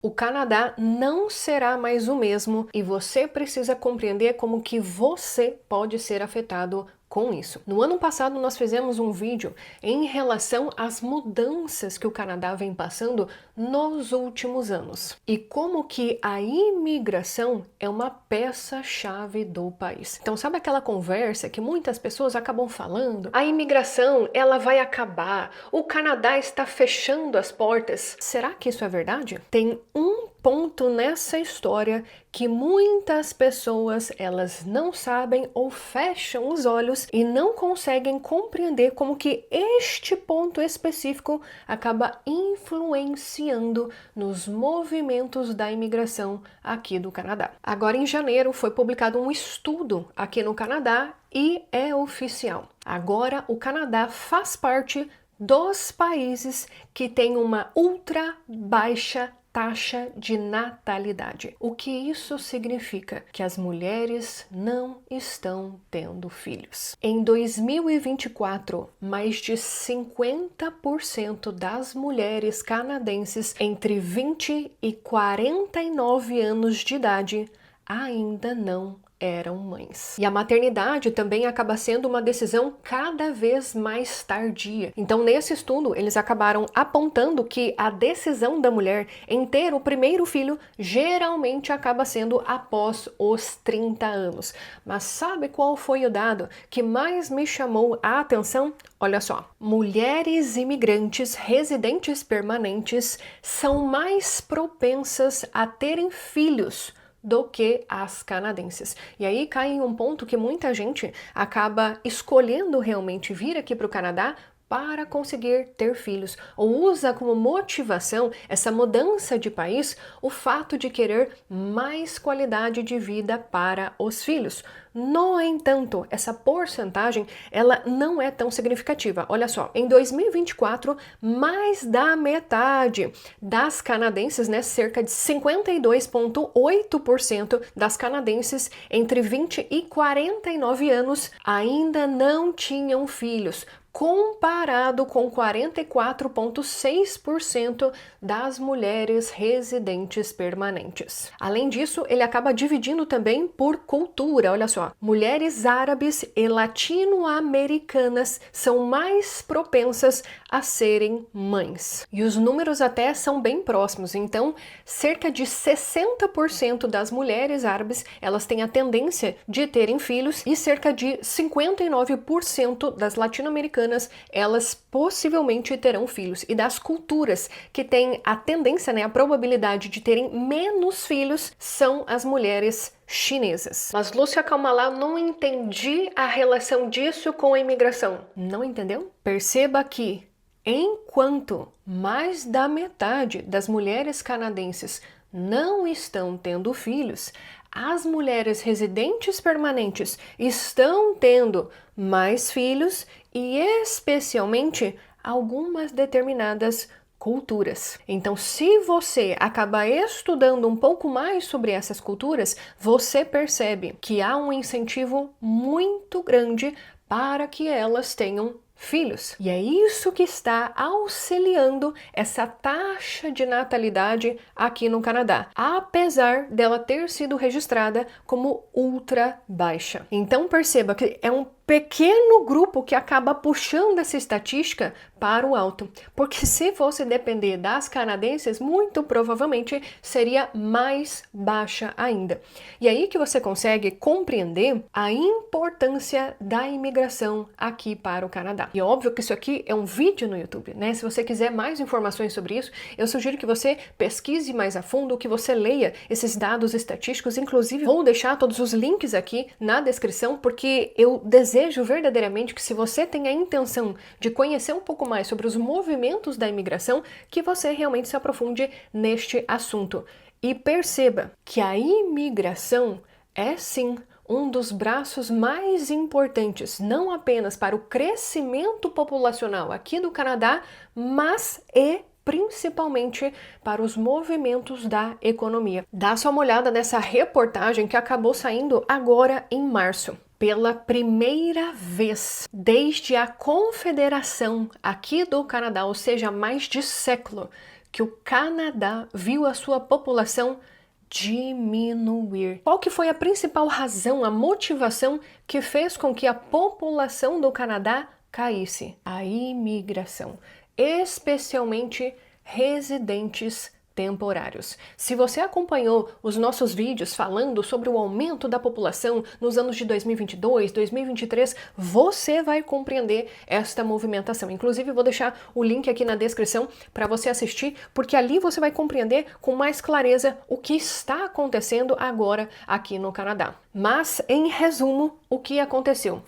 O Canadá não será mais o mesmo e você precisa compreender como que você pode ser afetado com isso. No ano passado nós fizemos um vídeo em relação às mudanças que o Canadá vem passando nos últimos anos e como que a imigração é uma peça-chave do país. Então sabe aquela conversa que muitas pessoas acabam falando? A imigração, ela vai acabar, o Canadá está fechando as portas. Será que isso é verdade? Tem um ponto nessa história que muitas pessoas elas não sabem ou fecham os olhos e não conseguem compreender como que este ponto específico acaba influenciando nos movimentos da imigração aqui do Canadá. Agora em janeiro foi publicado um estudo aqui no Canadá e é oficial. Agora o Canadá faz parte dos países que têm uma ultra baixa taxa de natalidade. O que isso significa? Que as mulheres não estão tendo filhos. Em 2024, mais de 50% das mulheres canadenses entre 20 e 49 anos de idade ainda não eram mães. E a maternidade também acaba sendo uma decisão cada vez mais tardia. Então, nesse estudo, eles acabaram apontando que a decisão da mulher em ter o primeiro filho geralmente acaba sendo após os 30 anos. Mas sabe qual foi o dado que mais me chamou a atenção? Olha só, mulheres imigrantes residentes permanentes são mais propensas a terem filhos do que as canadenses. E aí cai em um ponto que muita gente acaba escolhendo realmente vir aqui para o Canadá para conseguir ter filhos, ou usa como motivação essa mudança de país o fato de querer mais qualidade de vida para os filhos. No entanto, essa porcentagem ela não é tão significativa. Olha só, em 2024, mais da metade das canadenses, né, cerca de 52,8% das canadenses entre 20 e 49 anos ainda não tinham filhos, comparado com 44,6% das mulheres residentes permanentes. Além disso, ele acaba dividindo também por cultura. Olha só, mulheres árabes e latino-americanas são mais propensas a serem mães. E os números até são bem próximos. Então, cerca de 60% das mulheres árabes, elas têm a tendência de terem filhos e cerca de 59% das latino-americanas elas possivelmente terão filhos. E das culturas que têm a tendência, né, a probabilidade de terem menos filhos são as mulheres chinesas. Mas Lúcia, calma lá, não entendi a relação disso com a imigração. Não entendeu? Perceba que enquanto mais da metade das mulheres canadenses não estão tendo filhos, as mulheres residentes permanentes estão tendo mais filhos e especialmente algumas determinadas culturas. Então, se você acaba estudando um pouco mais sobre essas culturas, você percebe que há um incentivo muito grande para que elas tenham filhos. E é isso que está auxiliando essa taxa de natalidade aqui no Canadá, apesar dela ter sido registrada como ultra baixa. Então perceba que é um pequeno grupo que acaba puxando essa estatística para o alto, porque se fosse depender das canadenses, muito provavelmente seria mais baixa ainda. E aí que você consegue compreender a importância da imigração aqui para o Canadá. E óbvio que isso aqui é um vídeo no YouTube, né? Se você quiser mais informações sobre isso, eu sugiro que você pesquise mais a fundo, que você leia esses dados estatísticos. Inclusive, vou deixar todos os links aqui na descrição, porque eu desejo verdadeiramente que, se você tem a intenção de conhecer um pouco mais sobre os movimentos da imigração, que você realmente se aprofunde neste assunto. E perceba que a imigração é sim um dos braços mais importantes, não apenas para o crescimento populacional aqui do Canadá, mas principalmente para os movimentos da economia. Dá só uma olhada nessa reportagem que acabou saindo agora em março. Pela primeira vez desde a Confederação aqui do Canadá, ou seja, há mais de século, que o Canadá viu a sua população diminuir. Qual que foi a principal razão, a motivação que fez com que a população do Canadá caísse? A imigração, especialmente residentes temporários. Se você acompanhou os nossos vídeos falando sobre o aumento da população nos anos de 2022, 2023, você vai compreender esta movimentação. Inclusive, vou deixar o link aqui na descrição para você assistir, porque ali você vai compreender com mais clareza o que está acontecendo agora aqui no Canadá. Mas, em resumo, o que aconteceu?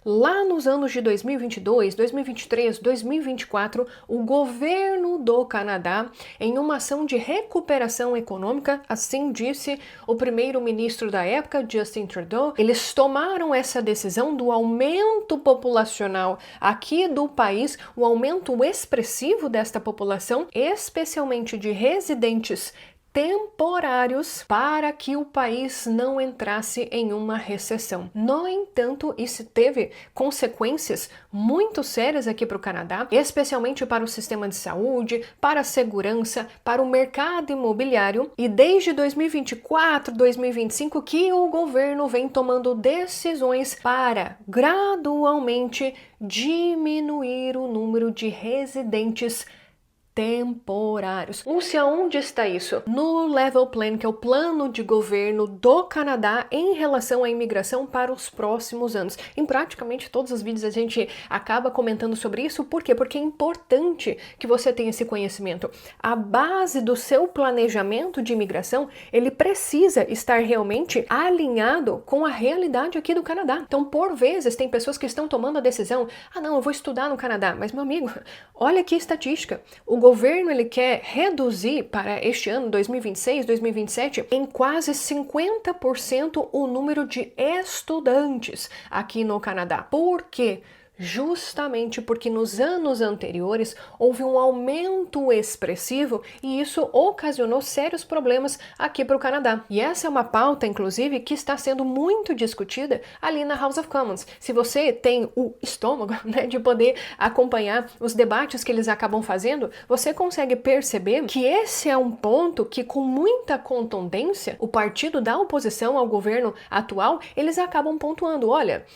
Lá nos anos de 2022, 2023, 2024, o governo do Canadá, em uma ação de recuperação econômica, assim disse o primeiro-ministro da época, Justin Trudeau, eles tomaram essa decisão do aumento populacional aqui do país, o aumento expressivo desta população, especialmente de residentes temporários, para que o país não entrasse em uma recessão. No entanto, isso teve consequências muito sérias aqui para o Canadá, especialmente para o sistema de saúde, para a segurança, para o mercado imobiliário, e desde 2024, 2025 que o governo vem tomando decisões para gradualmente diminuir o número de residentes temporários. Lúcia, onde está isso? No Level Plan, que é o plano de governo do Canadá em relação à imigração para os próximos anos. Em praticamente todos os vídeos a gente acaba comentando sobre isso. Por quê? Porque é importante que você tenha esse conhecimento. A base do seu planejamento de imigração, ele precisa estar realmente alinhado com a realidade aqui do Canadá. Então, por vezes, tem pessoas que estão tomando a decisão, não, eu vou estudar no Canadá. Mas, meu amigo, olha aqui a estatística. O governo ele quer reduzir para este ano, 2026, 2027, em quase 50% o número de estudantes aqui no Canadá. Por quê? Justamente porque nos anos anteriores houve um aumento expressivo e isso ocasionou sérios problemas aqui para o Canadá. E essa é uma pauta, inclusive, que está sendo muito discutida ali na House of Commons. Se você tem o estômago, né, de poder acompanhar os debates que eles acabam fazendo, você consegue perceber que esse é um ponto que, com muita contundência, o partido da oposição ao governo atual, eles acabam pontuando. Olha,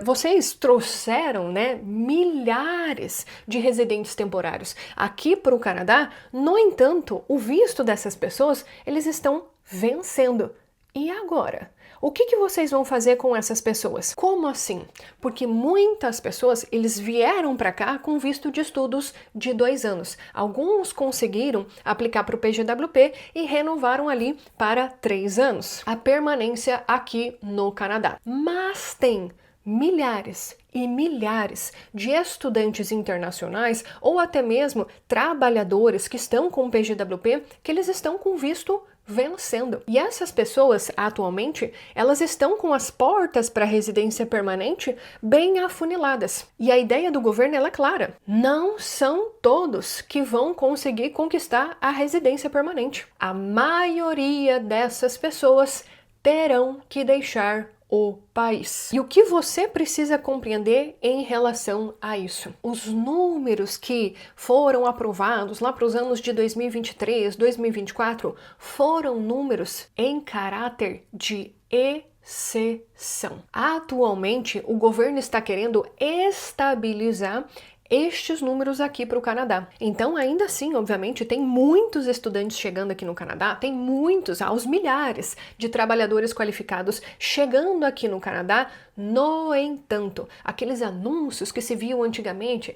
vocês trouxeram, né, milhares de residentes temporários aqui para o Canadá. No entanto, o visto dessas pessoas, eles estão vencendo. E agora? O que vocês vão fazer com essas pessoas? Como assim? Porque muitas pessoas, eles vieram para cá com visto de estudos de 2 anos. Alguns conseguiram aplicar para o PGWP e renovaram ali para 3 anos a permanência aqui no Canadá. Mas tem milhares e milhares de estudantes internacionais ou até mesmo trabalhadores que estão com o PGWP que eles estão com visto vencendo. E essas pessoas, atualmente, elas estão com as portas para residência permanente bem afuniladas. E a ideia do governo ela é clara. Não são todos que vão conseguir conquistar a residência permanente. A maioria dessas pessoas terão que deixar o país. E o que você precisa compreender em relação a isso? Os números que foram aprovados lá para os anos de 2023, 2024 foram números em caráter de exceção. Atualmente, o governo está querendo estabilizar estes números aqui para o Canadá. Então, ainda assim, obviamente, tem muitos estudantes chegando aqui no Canadá, tem muitos, aos milhares de trabalhadores qualificados chegando aqui no Canadá. No entanto, aqueles anúncios que se viam antigamente,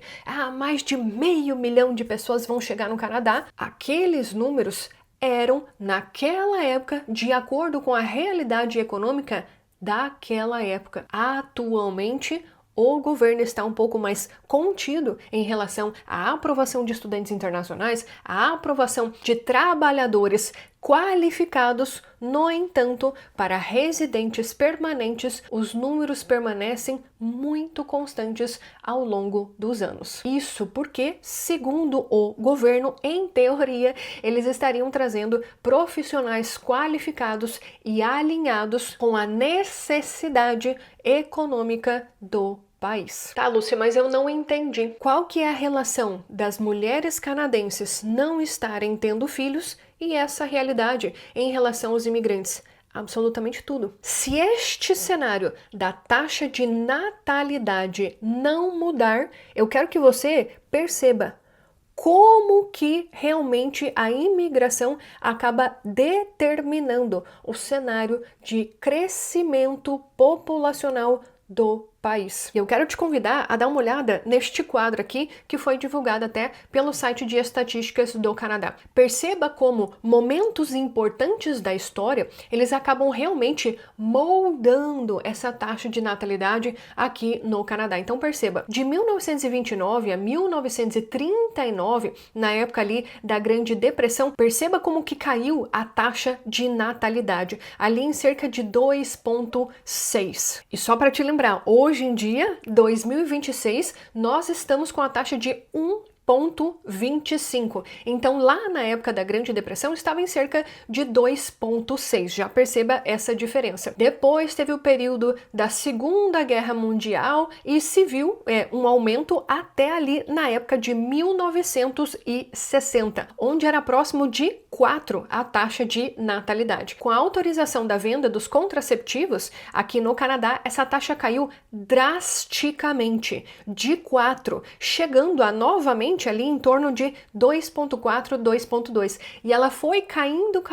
mais de 500 mil de pessoas vão chegar no Canadá, aqueles números eram, naquela época, de acordo com a realidade econômica daquela época. Atualmente, o governo está um pouco mais contido em relação à aprovação de estudantes internacionais, à aprovação de trabalhadores qualificados. No entanto, para residentes permanentes, os números permanecem muito constantes ao longo dos anos. Isso porque, segundo o governo, em teoria, eles estariam trazendo profissionais qualificados e alinhados com a necessidade econômica do país. Tá, Lúcia, mas eu não entendi. Qual que é a relação das mulheres canadenses não estarem tendo filhos e essa realidade em relação aos imigrantes? Absolutamente tudo. Se este cenário da taxa de natalidade não mudar, eu quero que você perceba como que realmente a imigração acaba determinando o cenário de crescimento populacional do país. E eu quero te convidar a dar uma olhada neste quadro aqui, que foi divulgado até pelo site de estatísticas do Canadá. Perceba como momentos importantes da história, eles acabam realmente moldando essa taxa de natalidade aqui no Canadá. Então perceba, de 1929 a 1939, na época ali da Grande Depressão, perceba como que caiu a taxa de natalidade, ali em cerca de 2,6. E só para te lembrar, hoje em dia, 2026, nós estamos com a taxa de 1,25. Então, lá na época da Grande Depressão, estava em cerca de 2,6. Já perceba essa diferença. Depois teve o período da Segunda Guerra Mundial e se viu um aumento até ali na época de 1960, onde era próximo de 4 a taxa de natalidade. Com a autorização da venda dos contraceptivos, aqui no Canadá, essa taxa caiu drasticamente, de 4, chegando a novamente ali em torno de 2,4, 2,2. E ela foi caindo,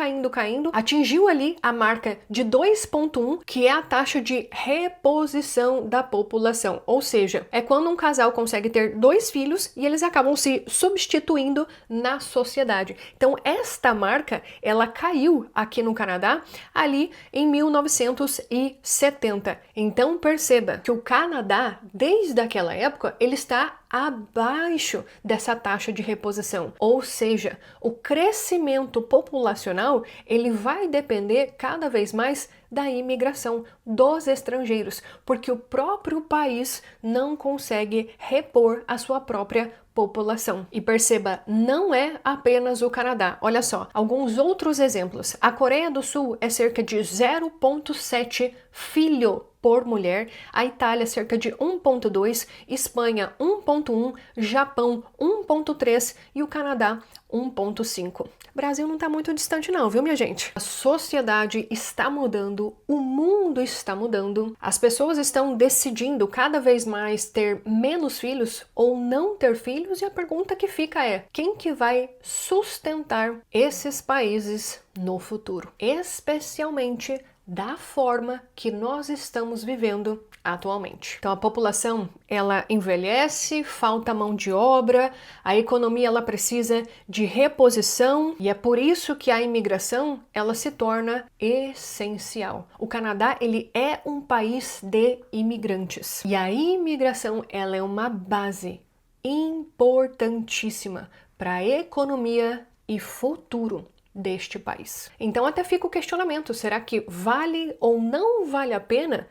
atingiu ali a marca de 2,1, que é a taxa de reposição da população. Ou seja, é quando um casal consegue ter 2 filhos e eles acabam se substituindo na sociedade. Então, esta marca, ela caiu aqui no Canadá ali em 1970. Então, perceba que o Canadá, desde aquela época, ele está abaixo dessa taxa de reposição. Ou seja, o crescimento populacional, ele vai depender cada vez mais da imigração dos estrangeiros, porque o próprio país não consegue repor a sua própria população. E perceba, não é apenas o Canadá. Olha só, alguns outros exemplos. A Coreia do Sul é cerca de 0,7 filho por mulher, a Itália cerca de 1,2, Espanha 1,1, Japão 1,3 e o Canadá 1,5. O Brasil não está muito distante não, viu, minha gente? A sociedade está mudando, o mundo está mudando, as pessoas estão decidindo cada vez mais ter menos filhos ou não ter filhos, e a pergunta que fica é: quem que vai sustentar esses países no futuro? Especialmente da forma que nós estamos vivendo atualmente. Então a população, ela envelhece, falta mão de obra, a economia ela precisa de reposição e é por isso que a imigração ela se torna essencial. O Canadá, ele é um país de imigrantes e a imigração ela é uma base importantíssima para a economia e futuro deste país. Então até fica o questionamento, será que vale ou não vale a pena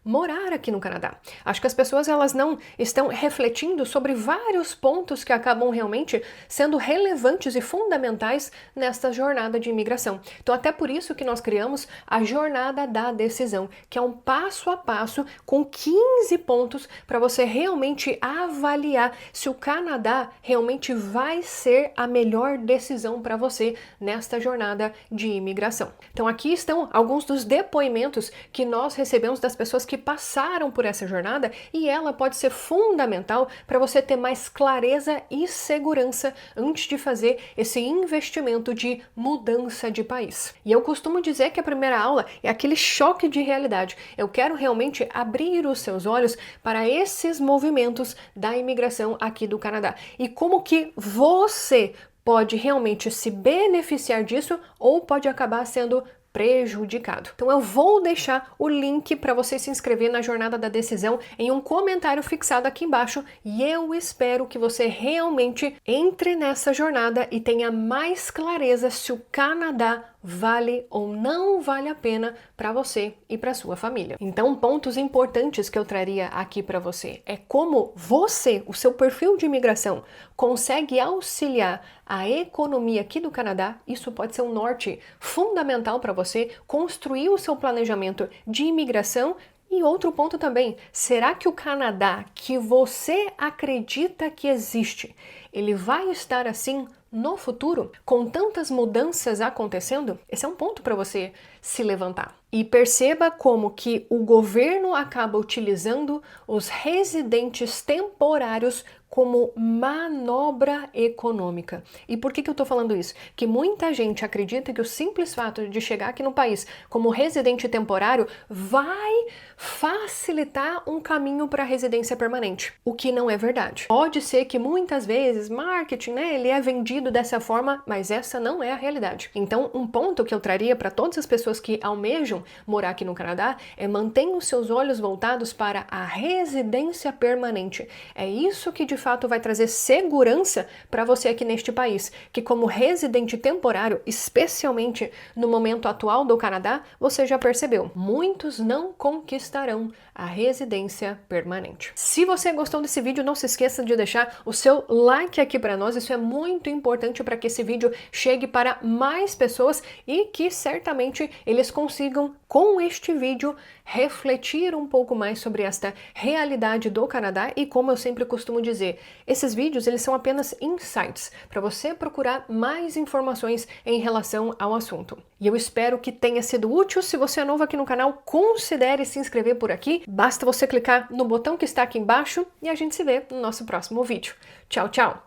morar aqui no Canadá? Acho que as pessoas elas não estão refletindo sobre vários pontos que acabam realmente sendo relevantes e fundamentais nesta jornada de imigração. Então até por isso que nós criamos a jornada da decisão, que é um passo a passo com 15 pontos para você realmente avaliar se o Canadá realmente vai ser a melhor decisão para você nesta jornada de imigração. Então aqui estão alguns dos depoimentos que nós recebemos das pessoas que passaram por essa jornada e ela pode ser fundamental para você ter mais clareza e segurança antes de fazer esse investimento de mudança de país. E eu costumo dizer que a primeira aula é aquele choque de realidade. Eu quero realmente abrir os seus olhos para esses movimentos da imigração aqui do Canadá e como que você pode realmente se beneficiar disso ou pode acabar sendo prejudicado. Então eu vou deixar o link para você se inscrever na Jornada da Decisão em um comentário fixado aqui embaixo e eu espero que você realmente entre nessa jornada e tenha mais clareza se o Canadá vale ou não vale a pena para você e para sua família. Então, pontos importantes que eu traria aqui para você é como você, o seu perfil de imigração, consegue auxiliar a economia aqui do Canadá. Isso pode ser um norte fundamental para você construir o seu planejamento de imigração E outro ponto também, será que o Canadá que você acredita que existe, ele vai estar assim no futuro, com tantas mudanças acontecendo? Esse é um ponto para você se levantar. E perceba como que o governo acaba utilizando os residentes temporários como manobra econômica. E por que eu estou falando isso? Que muita gente acredita que o simples fato de chegar aqui no país como residente temporário vai facilitar um caminho para a residência permanente, o que não é verdade. Pode ser que muitas vezes marketing, né, ele é vendido dessa forma, mas essa não é a realidade. Então, um ponto que eu traria para todas as pessoas que almejam morar aqui no Canadá é mantenha os seus olhos voltados para a residência permanente. É isso que de fato vai trazer segurança para você aqui neste país, que como residente temporário, especialmente no momento atual do Canadá, você já percebeu, muitos não conquistarão a residência permanente. Se você gostou desse vídeo, não se esqueça de deixar o seu like aqui para nós, isso é muito importante para que esse vídeo chegue para mais pessoas e que certamente eles consigam, com este vídeo, refletir um pouco mais sobre esta realidade do Canadá e, como eu sempre costumo dizer, esses vídeos eles são apenas insights para você procurar mais informações em relação ao assunto. E eu espero que tenha sido útil. Se você é novo aqui no canal, considere se inscrever por aqui. Basta você clicar no botão que está aqui embaixo e a gente se vê no nosso próximo vídeo. Tchau, tchau!